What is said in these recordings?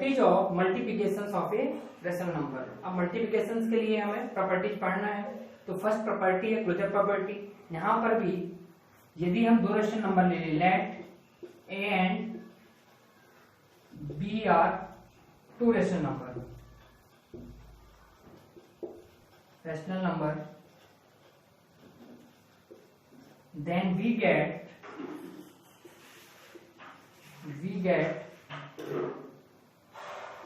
Properties of multiplication of a rational number. अब multiplication के लिए हमें प्रॉपर्टीज पढ़ना है। तो फर्स्ट प्रॉपर्टी है क्लोजर प्रॉपर्टी। यहाँ पर भी यदि हम दो रेशनल नंबर ले लें, let A and B are two rational number, then we get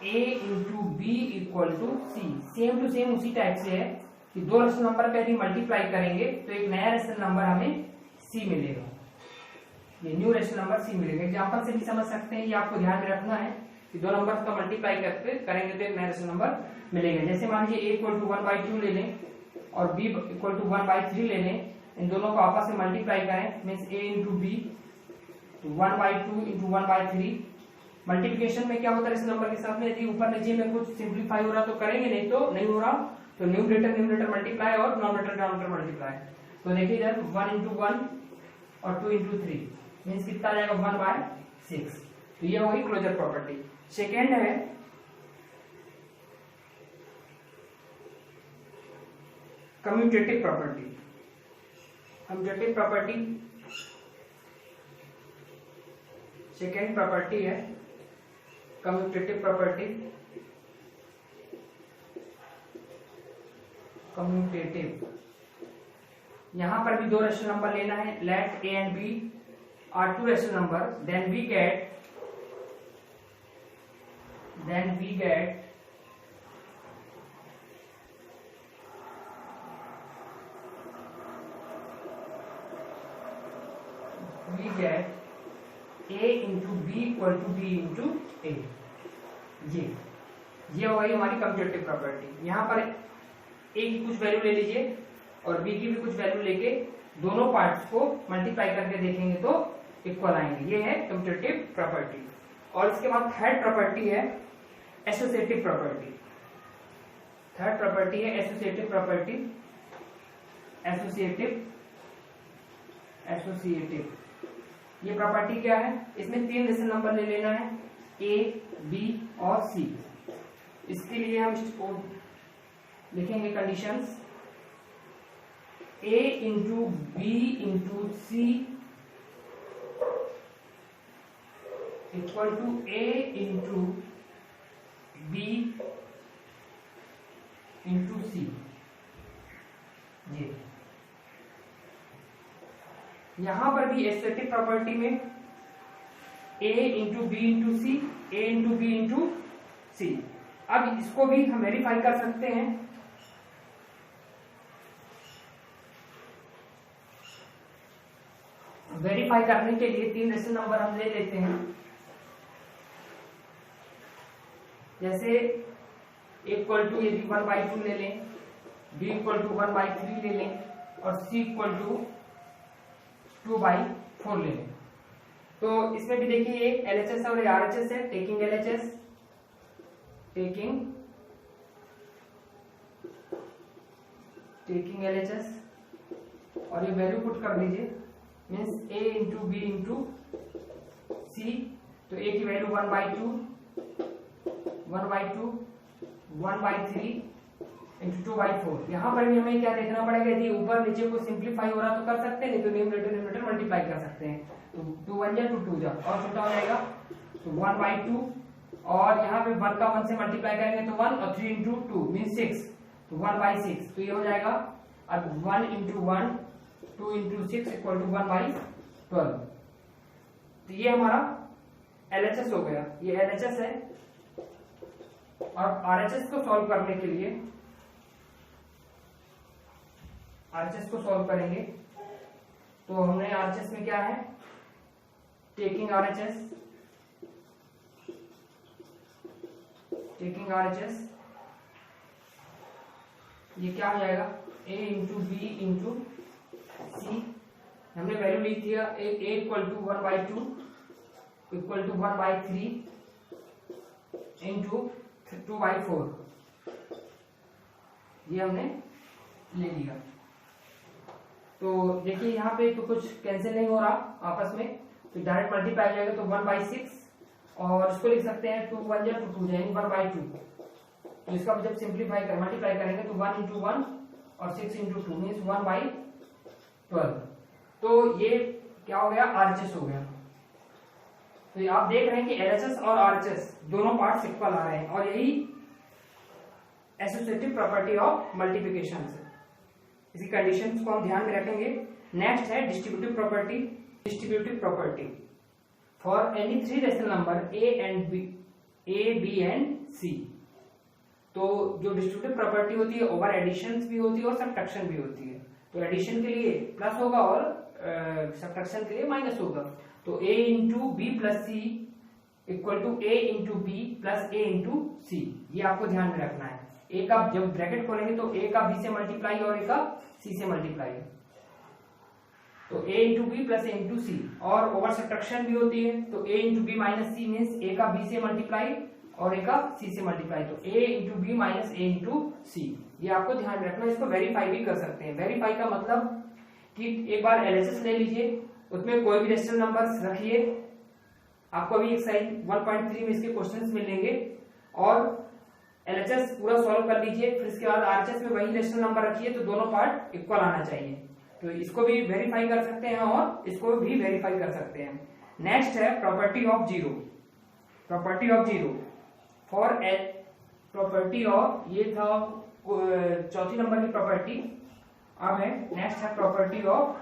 a into b equal to c। Same to same उसी टाइप से है कि दो रेशनल नंबर का यदि मल्टीप्लाई करेंगे तो एक नया रेशनल नंबर हमें c मिलेगा, ये न्यू रेशनल नंबर c मिलेगा। एग्जांपल से भी समझ सकते हैं, ये आपको ध्यान में रखना है कि दो नंबर का मल्टीप्लाई करके करेंगे तो एक नया रेशनल नंबर मिलेगा। जैसे मान लीजिए a इक्वल टू 1/2 ले लें और b इक्वल टू 1/3 ले लें, इन दोनों को आपस में मल्टीप्लाई करें, means a into B 1/2 into 1/3। Multiplication में क्या होता है इस नंबर के साथ में, यदि ऊपर नीचे में कुछ सिंप्लीफाई हो रहा तो करेंगे, नहीं तो नहीं हो रहा तो न्यूमरेटर मल्टीप्लाई और डिनोमिनेटर मल्टीप्लाई। तो देखिए इधर 1 इंटू 1 और 2 इंटू 3 मीन्स कितना आ जाएगा 1/6। तो ये होगी क्लोजर प्रॉपर्टी। सेकेंड है commutative property. Commutative property second property है कम्यूटेटिव प्रॉपर्टी। कम्यूटेटिव, यहां पर भी दो रेशनल नंबर लेना है, let A and B are two rational number, then we get a into B equal to B into A. ये हो गई हमारी कम्यूटेटिव प्रॉपर्टी। यहाँ पर a की कुछ वैल्यू ले लीजिए और b की भी कुछ वैल्यू लेके दोनों पार्ट्स को मल्टीप्लाई करके देखेंगे तो इक्वल आएंगे। ये है कम्यूटेटिव प्रॉपर्टी। और इसके बाद थर्ड प्रॉपर्टी है एसोसिएटिव प्रॉपर्टी। थर्ड प्रॉपर्टी है एसोसिएटिव प्रॉपर्टी। एसोसिएटिव ये प्रॉपर्टी क्या है, इसमें तीन रेशनल नंबर ले लेना है, a, b और c। इसके लिए हम इसको लिखेंगे conditions, a into B into C equal to a into B into C. ये यहां पर भी एसोसिएटिव प्रॉपर्टी में a into B into C, a into B into C. अब इसको भी हम वेरीफाई कर सकते हैं। वेरीफाई करने के लिए तीन रेशनल नंबर हम ले लेते हैं। जैसे इक्वल टू यदि 1/2 ले लें, b इक्वल टू 1/3 ले लें और c इक्वल टू 2/4 ले लें। तो इसमें भी देखिए एक LHS और RHS है, टेकिंग LHS, टेकिंग LHS और ये वैल्यू पुट कर दीजिए, means a into B into C. तो a की वैल्यू 1/2, 1/3 इंटू 2/4। यहाँ पर भी हमें क्या देखना पड़ेगा, यदि ऊपर नीचे को सिंप्लीफाई हो रहा तो कर सकते हैं, नहीं तो न्यूमरेटर मल्टीप्लाई कर सकते हैं। तो 2 1 जा 2 2 जा और छोटा हो जाएगा तो 1/2 और यहाँ पे 1 का 1 से मल्टीप्लाई करेंगे तो 1 और 3 इंटू 2 मीन 6, तो 1/6। तो ये हो जाएगा अब 1 इंटू 1 2 इंटू 6 इक्वल टू 1/12। तो ये हमारा LHS हो गया, ये LHS है। और RHS को सॉल्व करने के लिए RHS को सॉल्व करेंगे तो हमने RHS में क्या है, टेकिंग RHS ये क्या हो जाएगा a into B into C. हमने वैल्यू लिख दिया a equal to 1/2 equal to 1/3 into 2/4। ये हमने ले लिया। तो देखिए यहाँ पे तो कुछ कैंसिल नहीं हो रहा आपस में, तो डायरेक्ट मल्टीप्लाई हो जाएगा तो 1/6 और इसको लिख सकते हैं 2 1 या 2 2 यानी 1/2। तो इसका जब सिंप्लीफाई कर मल्टीप्लाई करेंगे तो 1 × 1 और 6 × 2 मीन्स 1/12। तो ये क्या हो गया, RHS हो गया। तो आप देख रहे हैं कि LHS और RHS दोनों पार्ट्स इक्वल आ रहे हैं और यही एसोसिएटिव प्रॉपर्टी ऑफ मल्टीप्लिकेशन से। इसी कंडीशंस को हम ध्यान में रखेंगे। नेक्स्ट है distributive property. Distributive property for any 3 rational number A, B and C। तो जो डिस्ट्रीब्यूटिव प्रॉपर्टी होती है ओवर एडिशन भी होती है और सब्ट्रैक्शन भी होती है। तो एडिशन के लिए प्लस होगा और सब्ट्रैक्शन के लिए माइनस होगा। तो A × B + C = A × B + A × C। ये आपको ध्यान में रखना है। A का जब ब्रैकेट खोलेंगे तो A का B से मल्टीप्लाई और A का C से मल्टीप्लाई। तो A × B + A × C। और ओवर सब्ट्रैक्शन भी होती है तो A × B - C means A का B से मल्टीप्लाई और A का C से मल्टीप्लाई। तो A × B - A × C। ये आपको ध्यान में रखना। इसको वेरीफाई भी कर सकते हैं। वेरीफाई का मतलब कि एक बार LHS ले लीजिए, उसमें कोई भी रेशनल नंबर्स रखिए। आपको अभी एक्सरसाइज 1.3 में इसके क्वेश्चंस मिलेंगे और LHS पूरा सॉल्व कर लीजिए। फिर इसके बाद RHS में वही रेशनल नंबर रखिए तो दोनों पार्ट इक्वल आना चाहिए। तो इसको भी वेरीफाई कर सकते हैं और इसको भी वेरीफाई कर सकते हैं। नेक्स्ट है property of zero. Property of zero for property of, ये था चौथी नंबर की प्रॉपर्टी। अब है नेक्स्ट है property of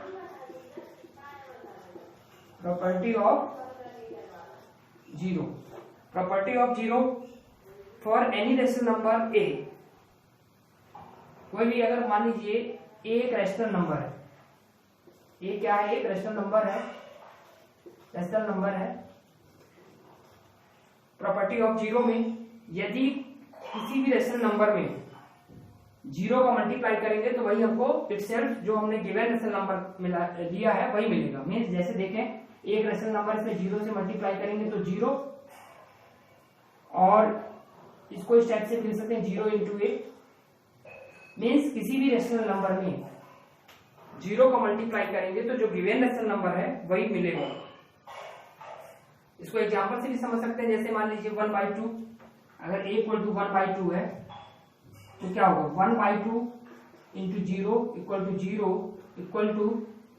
zero. Property of zero for any rational number A। कोई भी अगर मान लीजिए A एक रेशनल नंबर है, A क्या है, एक रेशनल नंबर है, रेशनल नंबर है। प्रॉपर्टी ऑफ जीरो में यदि किसी भी रेशनल नंबर में जीरो का मल्टीप्लाई करेंगे तो वही हमको इटसेल्फ जो हमने गिवन रेशनल नंबर लिया है वही मिलेगा। मीन्स जैसे देखें एक रेशनल नंबर इसमें जीरो से मल्टीप्लाई करेंगे तो जीरो, और इसको इस टाइप से लिख सकते हैं 0 × 8। मीन्स किसी भी रेशनल नंबर में जीरो का मल्टीप्लाई करेंगे तो जो गिवन रेशनल नंबर है वही मिलेगा। इसको एग्जांपल से भी समझ सकते हैं। जैसे मान लीजिए 1/2, अगर A = 1/2 है तो क्या होगा 1/2 × 0 = 0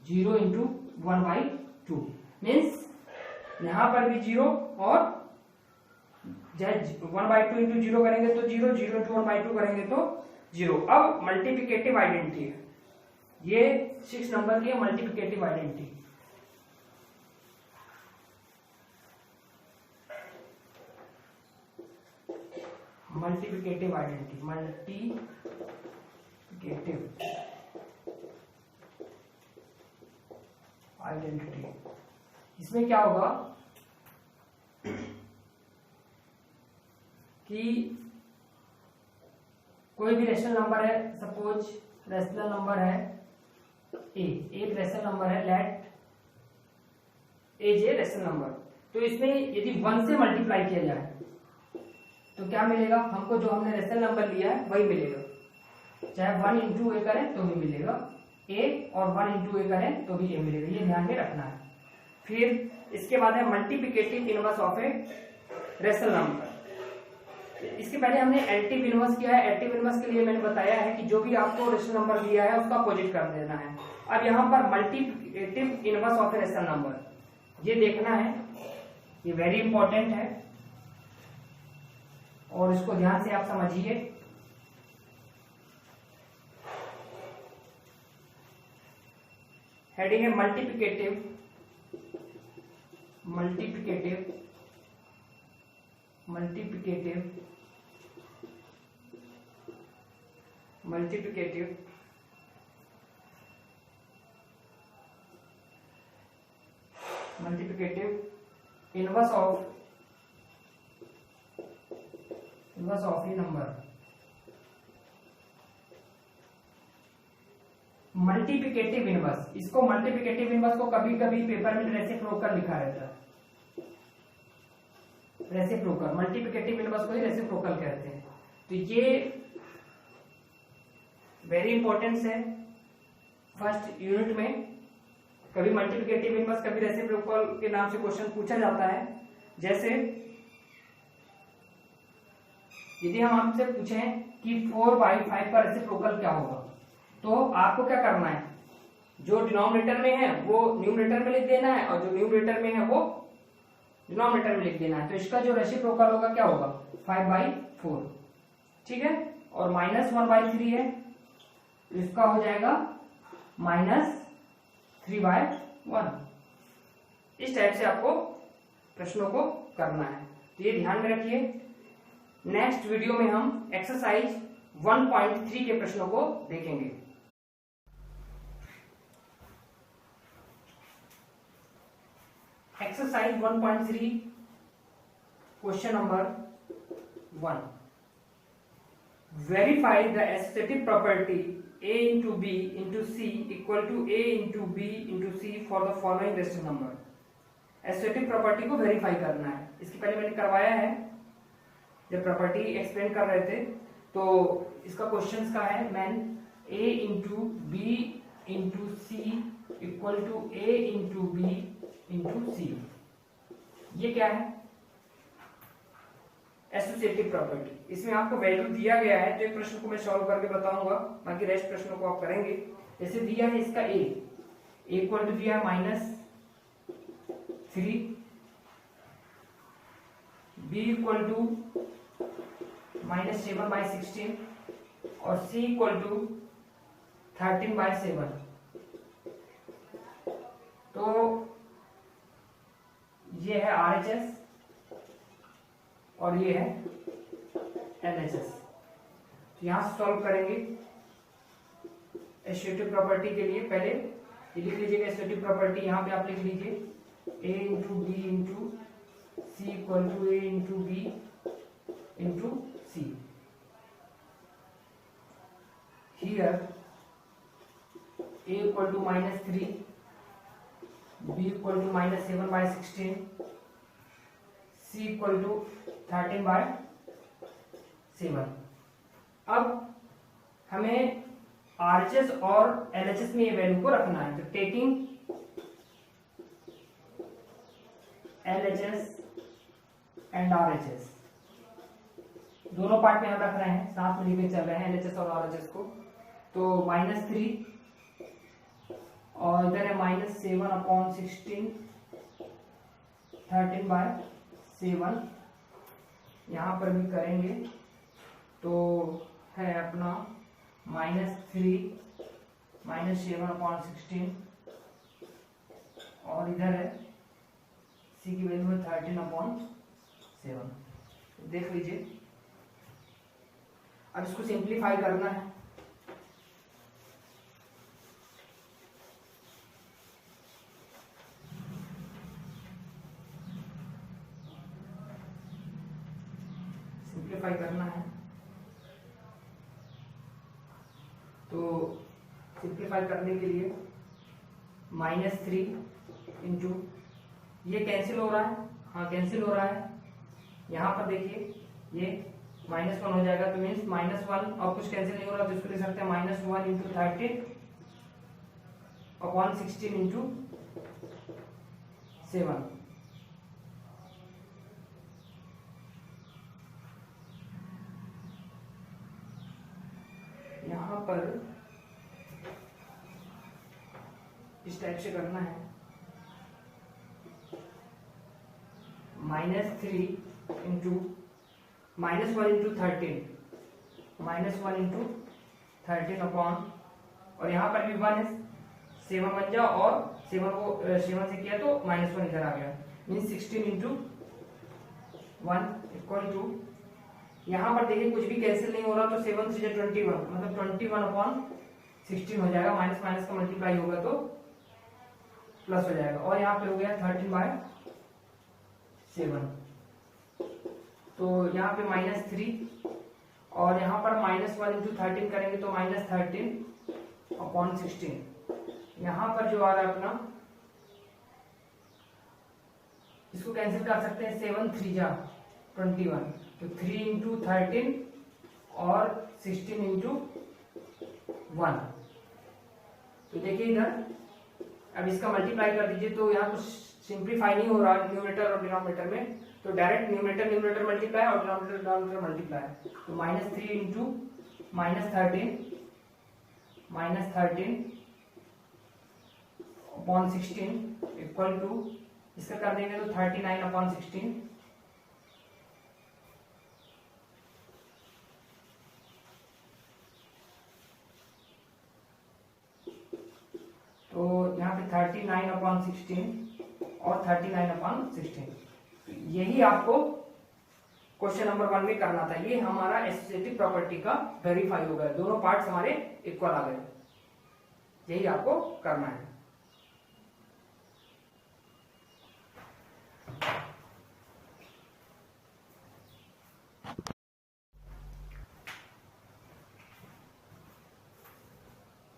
0 × 1/2। मीन्स यहां पर भी जीरो और 1/2 × 0 करेंगे तो 0 0 × 1/2 करेंगे तो 0। अब मल्टीप्लिकेटिव आइडेंटिटी है, ये 6 नंबर की मल्टीप्लिकेटिव आइडेंटिटी। मल्टीप्लिकेटिव आइडेंटिटी, इसमें क्या होगा कि कोई भी रेशनल नंबर है, सपोज रेशनल नंबर है A, एक रेशनल नंबर है, लेट A जे रेशनल नंबर। तो इसमें यदि 1 से मल्टीप्लाई किया जाए तो क्या मिलेगा हमको, जो हमने रेशनल नंबर लिया है वही मिलेगा। चाहे 1 × A करें तो भी मिलेगा A और 1 × A करें तो भी A मिलेगा। ये ध्यान में रखना है। फिर इसके बाद है multiplicative inverse of a rational number. इसके पहले हमने एडिटिव इनवर्स किया है। एडिटिव इनवर्स के लिए मैंने बताया है कि जो भी आपको रेशनल नंबर दिया है उसका अपोजिट कर देना है। अब यहाँ पर multiplicative inverse of a rational number ये देखना है, ये वेरी इंपॉर्टेंट है और इसको ध्यान से आप समझिए। हेडिंग है multiplicative inverse of A number. Multiplicative inverse, इसको मल्टीप्लिकेटिव इनवर्स को कभी कभी पेपर में रेसिप्रोकल लिखा रहता है। रेसिप्रोकल, मल्टीप्लिकेटिव इनवर्स को ही रेसिप्रोकल कहते हैं। तो ये वेरी इंपॉर्टेंस है। फर्स्ट यूनिट में कभी मल्टीप्लिकेटिव इनवर्स कभी रेसिप्रोकल के नाम से क्वेश्चन पूछा जाता है। जैसे यदि हम आपसे पूछें कि 4/5 का रेसिप्रोकल क्या होगा, तो आपको क्या करना है, जो डिनोमिनेटर में है वो न्यूमरेटर में लिख देना है और जो न्यूमरेटर में है वो डिनोमिनेटर में लिख देना है। तो इसका जो रेसिप्रोकल होगा क्या होगा, 5/4, ठीक है। और -1/3 है, इसका हो जाएगा -3/1। इस टाइप से आपको प्रश्नों को करना है, तो ये ध्यान में रखिए। नेक्स्ट वीडियो में हम एक्सरसाइज 1.3 के प्रश्नों को देखेंगे। Exercise 1.3 question number 1, verify the associative property a into b into c equal to a into b into c for the following rational number. Associative property को वेरीफाई करना है। इसके पहले मैंने करवाया है, जब प्रॉपर्टी एक्सप्लेन कर रहे थे, तो इसका क्वेश्चन का है man a into b into c equal to a into b into c। ये क्या है, एसोसिएटिव प्रॉपर्टी। इसमें आपको वैल्यू दिया गया है, तो एक प्रश्न को मैं सॉल्व करके बताऊंगा, बाकी रेस्ट प्रश्नों को आप करेंगे। जैसे दिया है इसका a इक्वल टू दिया है -3, b इक्वल टू -7/16 और c इक्वल टू 13/7। तो ये है RHS और ये है LHS। तो यहां से सॉल्व करेंगे एसोसिएटिव प्रॉपर्टी के लिए। पहले ये लिख लीजिएगा एसोसिएटिव प्रॉपर्टी, यहां पे आप लिख लीजिए a into B into C equal to a into B into C. Here a equal to -3, b equal to -7/16, c equal to 13/7। अब हमें RHS और LHS में ये वैल्यू को रखना है, तो टेकिंग LHS एंड RHS, दोनों पार्ट में हम रख रहे हैं, साथ में लेके चल रहे हैं LHS और RHS को। तो -3 और इधर है -7/16, 13/7। यहाँ पर भी करेंगे तो है अपना -3 -7/16 और इधर है c की वैल्यू है 13/7। देख लीजिए, अब इसको सिंप्लीफाई करना है। सिंप्लीफाई करना है तो सिंप्लीफाई करने के लिए -3 इंटू, ये कैंसिल हो रहा है, हाँ कैंसिल हो रहा है। यहाँ पर देखिए ये -1 हो जाएगा, तो मीन्स -1 और कुछ कैंसिल नहीं हो रहा, तो इसको लिख सकते हैं -1 इंटू 13/16 इंटू 7। यहाँ पर इस टाइप से करना है, -3 इंटू -1 इंटू 13, -1 इंटू 13 अपॉन, और यहाँ पर भी 1 है, 7 बन जाओ और 7 को 7 से किया तो -1 इधर आ गया, मीन 16 इंटू 1 इक्वल टू, यहाँ पर देखिए कुछ भी कैंसिल नहीं हो रहा, तो 7 से 21, मतलब 21/16 हो जाएगा, माइनस माइनस का मल्टीप्लाई होगा तो प्लस हो जाएगा, और यहाँ पे हो गया 13/7। तो यहाँ पे -3 और यहाँ पर -1 इंटू 13 करेंगे तो -13/16। यहाँ पर जो आ रहा है अपना, इसको कैंसिल कर सकते हैं, 7 3 जा 21, तो 3 इंटू 13 और 16 इंटू 1। तो देखिए इधर, अब इसका मल्टीप्लाई कर दीजिए, तो यहाँ कुछ सिंप्लीफाई नहीं हो रहा न्यूमरेटर और डिनोमिनेटर में, तो डायरेक्ट न्यूमरेटर न्यूमरेटर मल्टीप्लाई और डिनोमिनेटर डिनोमिनेटर मल्टीप्लाई। तो -3 इंटू -13 अपॉन 16 इक्वल टू, इसका कर देंगे तो 39 अपॉन 16। तो यहाँ पे 39 अपॉन 16 और 39 अपॉन 16, यही आपको क्वेश्चन नंबर 1 में करना था। ये हमारा एसोसिएटिव प्रॉपर्टी का वेरीफाई हो गया, दोनों पार्ट्स हमारे इक्वल आ गए, यही आपको करना है।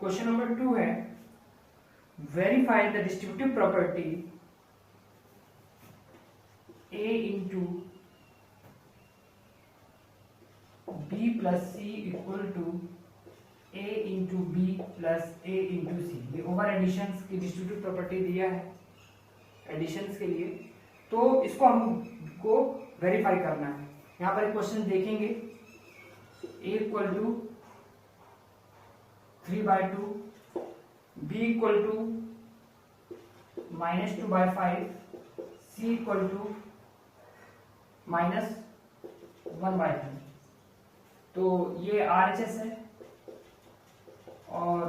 क्वेश्चन नंबर 2 है, verify the distributive property A into B plus C equal to A into B plus A into C. ये ओवर एडिशंस की डिस्ट्रीब्यूटिव प्रॉपर्टी दिया है एडिशंस के लिए, तो इसको हमको वेरीफाई करना है। यहाँ पर एक क्वेश्चन देखेंगे, A equal to 3/2, B equal to -2/5, C equal to -1/2। तो ये RHS है और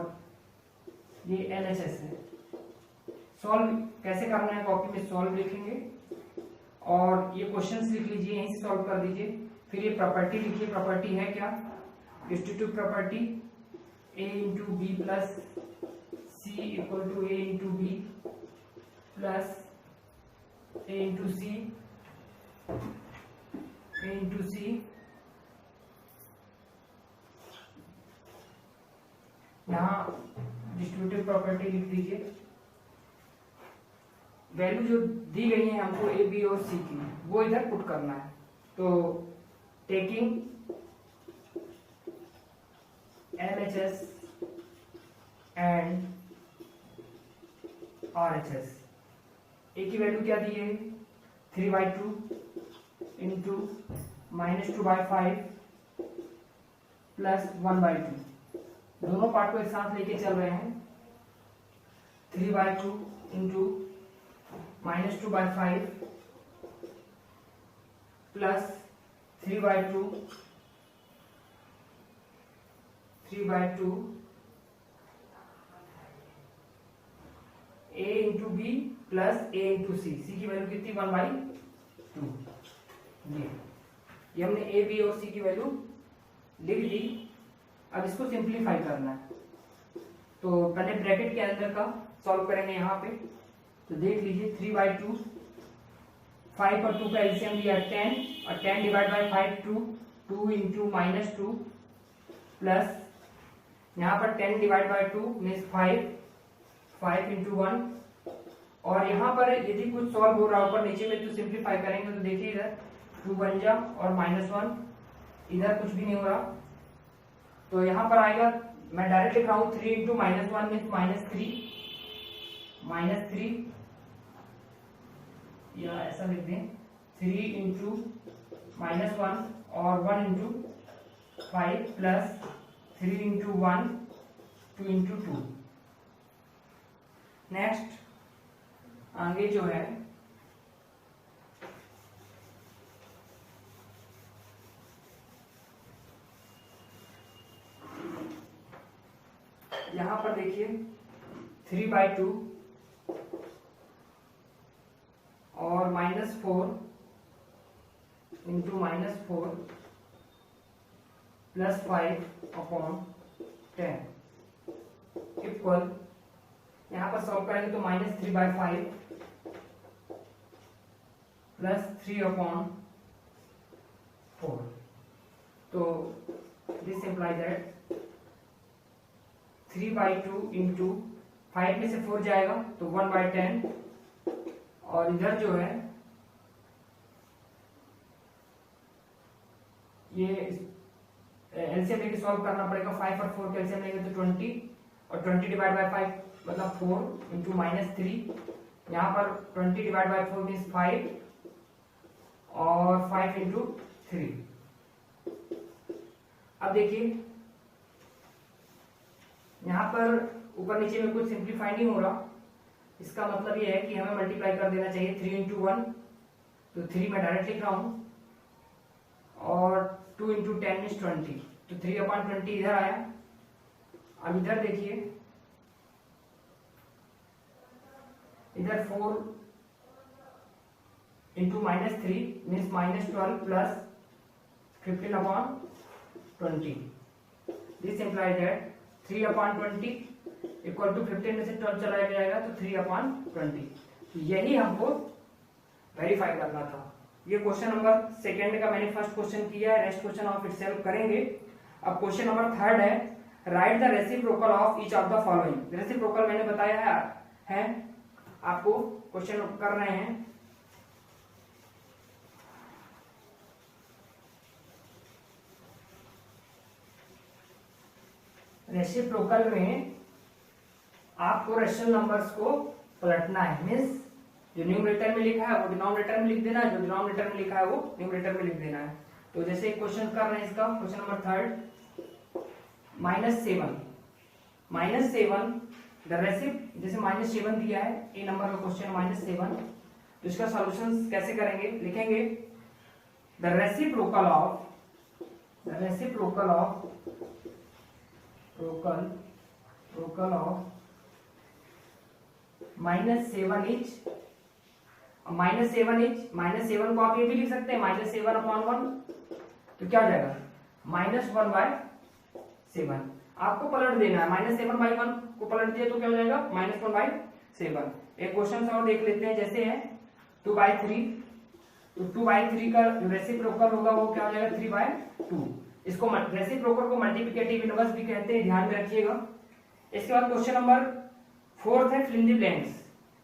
ये LHS है। सॉल्व कैसे करना है, कॉपी में सॉल्व लिखेंगे और ये क्वेश्चंस लिख लीजिए, यहीं से सॉल्व कर दीजिए। फिर ये प्रॉपर्टी लिखिए, प्रॉपर्टी है क्या, distributive property A into B plus C equal to A into B plus A into C, A into C. यहाँ डिस्ट्रीब्यूटिव प्रॉपर्टी लिख दीजिए, वैल्यू जो दी गई है हमको ए बी और सी की, वो इधर पुट करना है। तो टेकिंग LHS एंड RHS, ए की वैल्यू क्या दी है 3/2 इंटू -2/5 प्लस 1/2। दोनों पार्ट को एक साथ लेके चल रहे हैं, 3/2 into -2/5 plus 3/2 A into B plus A into C. C की वैल्यू कितनी 1/2। ये हमने A B और C की वैल्यू लिख दी। अब इसको सिंप्लीफाई करना है, तो पहले ब्रैकेट के अंदर का सॉल्व करेंगे यहाँ पे। तो देख लीजिए 3/2, 5 और 2 का एलसीएम लिया 10 और 10 डिवाइड बाई 5 2 इंटू -2 प्लस यहाँ पर 10 डिवाइड बाई 2 मीन्स 5 इंटू 1। और यहाँ पर यदि कुछ सॉल्व हो रहा ऊपर नीचे में तो सिंप्लीफाई करेंगे, तो देखिए इधर 2 बन जा और -1, इधर कुछ भी नहीं हो रहा। तो यहाँ पर आएगा, मैं डायरेक्ट लिख रहा हूँ 3 इंटू -1 मीन्स -3, या ऐसा लिख दें 3 इंटू -1 और 1 into 5 plus 3 into 1 2 into 2। Next आगे जो है यहां पर देखिए 3/2 और -4 इंटू -4 प्लस 5 अपॉन 10 इक्वल, यहाँ पर सॉल्व करेंगे तो -3/5 प्लस 3 अपॉन 4। तो दिस इम्प्लाई दैट 3/2 इंटू 5 में से 4 जाएगा तो 1/10, और इधर जो है ये एलसीएम लेके सॉल्व करना पड़ेगा। 5 और 4 के एलसीएम लेंगे तो 20, और 20 डिवाइड बाय 5 मतलब 4 इंटू -3। यहाँ पर 20 डिवाइड बाय 4 मीन्स 5 और 5 इंटू 3। अब देखिए यहां पर ऊपर नीचे में कुछ सिंप्लीफाई नहीं हो रहा, इसका मतलब ये है कि हमें मल्टीप्लाई कर देना चाहिए 3 इंटू 1, तो 3 मैं डायरेक्ट लिख रहा हूं, और 2 इंटू 10 इज 20, तो 3/20 इधर आया। अब इधर देखिए, इधर 4 into -3 means -12 plus 15/20। This implies that 3/20 equal to 15 में से 12 चला जाएगा तो 3/20। यही हमको वेरीफाई करना था। ये क्वेश्चन नंबर सेकेंड का मैंने फर्स्ट क्वेश्चन किया है, नेक्स्ट क्वेश्चन आप इटसेल्फ करेंगे। अब क्वेश्चन नंबर थर्ड है, right the reciprocal of each of the following. Reciprocal मैंने बताया है आपको, क्वेश्चन कर रहे हैं। रेसिप्रोकल में आपको रेशनल नंबर्स को पलटना है, मीन्स जो न्यूमरेटर में लिखा है वो डिनोमिनेटर में लिख देना है, जो डिनोमिनेटर में लिखा है वो न्यूमरेटर में लिख देना है। तो जैसे क्वेश्चन कर रहे हैं इसका, क्वेश्चन नंबर थर्ड, -7 द रेसिप, जैसे -7 दिया है, ए नंबर का क्वेश्चन -7, तो इसका सॉल्यूशन कैसे करेंगे, लिखेंगे द रेसिप्रोकल ऑफ -7 इज, -7 को आप ये भी लिख सकते हैं -7/1, तो क्या हो जाएगा -1/7। आपको पलट देना है, -7/1 को पलट दिया तो क्या हो जाएगा -1/7। एक क्वेश्चन और देख लेते हैं, जैसे है 2/3, तो 2/3 का रेसिप्रोकल होगा वो क्या हो जाएगा 3/2। इसको रेसिप्रोकल को मल्टीप्लिकेटिव इनवर्स भी कहते हैं, ध्यान में रखिएगा। इसके बाद क्वेश्चन नंबर फोर्थ है फिल इन द ब्लैंक्स।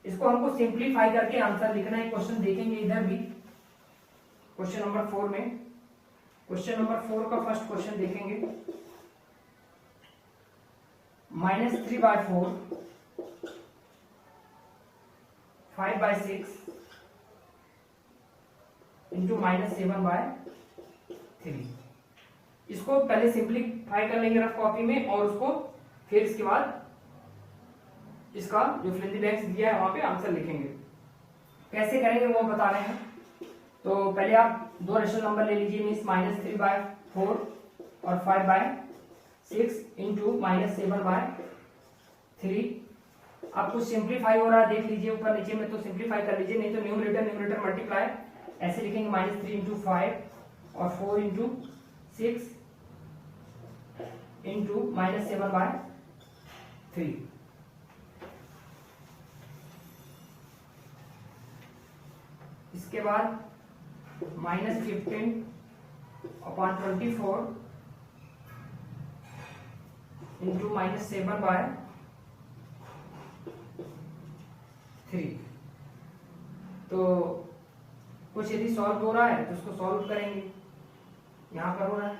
इसको हमको सिंप्लीफाई करके आंसर लिखना है। क्वेश्चन देखेंगे इधर भी, क्वेश्चन नंबर 4 में, क्वेश्चन नंबर 4 का फर्स्ट क्वेश्चन देखेंगे, -3/4, 5/6 इंटू -7/3। इसको पहले सिंप्लीफाई कर लेंगे रफ कॉपी में, और उसको फिर इसके बाद इसका जो फिल इन द ब्लैंक्स दिया है वहां पे आंसर लिखेंगे। कैसे करेंगे वो बता रहे हैं। तो पहले आप दो रेशनल नंबर ले लीजिए, मीन्स -3/4 और 5/6 इंटू -7/3। आपको सिंप्लीफाई हो रहा है, देख लीजिए ऊपर नीचे में, तो सिंप्लीफाई कर लीजिए, नहीं तो न्यूमरेटर मल्टीप्लाई ऐसे लिखेंगे, -3 इंटू 5 और 4 इंटू 6 इंटू -7/3। इसके बाद -15/24 इंटू -7/3। तो कुछ यदि सॉल्व हो रहा है तो उसको सॉल्व करेंगे। यहां पर हो रहा है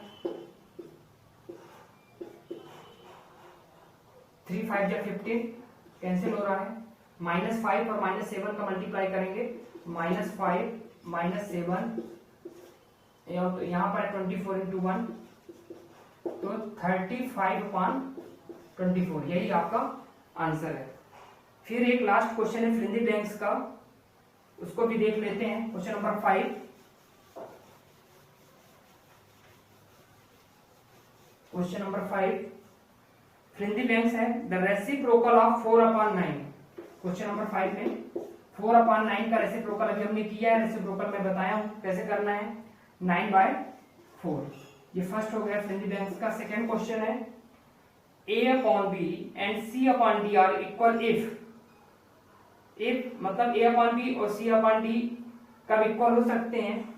3 5 जा 15 कैंसिल हो रहा है, -5 और -7 का मल्टीप्लाई करेंगे, -5 -7, यहाँ पर 24 इंटू 1, तो 35/24, यही आपका आंसर है। फिर एक लास्ट क्वेश्चन है फिल इन द ब्लैंक्स का, उसको भी देख लेते हैं। Question number 5, question number 5 fill in the blanks है the reciprocal of 4/9। Question number 5 में 4/9 का रेसिप्रोकल अभी हमने किया है, रेसिप्रोकल में बताया हूं कैसे करना है, 9/4। ये फर्स्ट हो गया फिल इन द ब्लैंक्स का। सेकंड क्वेश्चन है A/B and C/D are equal if मतलब A/B और C/D कब इक्वल हो सकते हैं।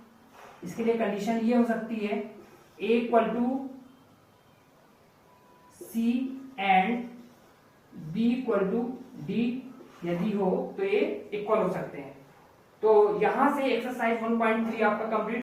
इसके लिए कंडीशन ये हो सकती है A = C and B = D, यदि हो तो ये इक्वल हो सकते हैं। तो यहां से एक्सरसाइज 1.3 आपका कंप्लीट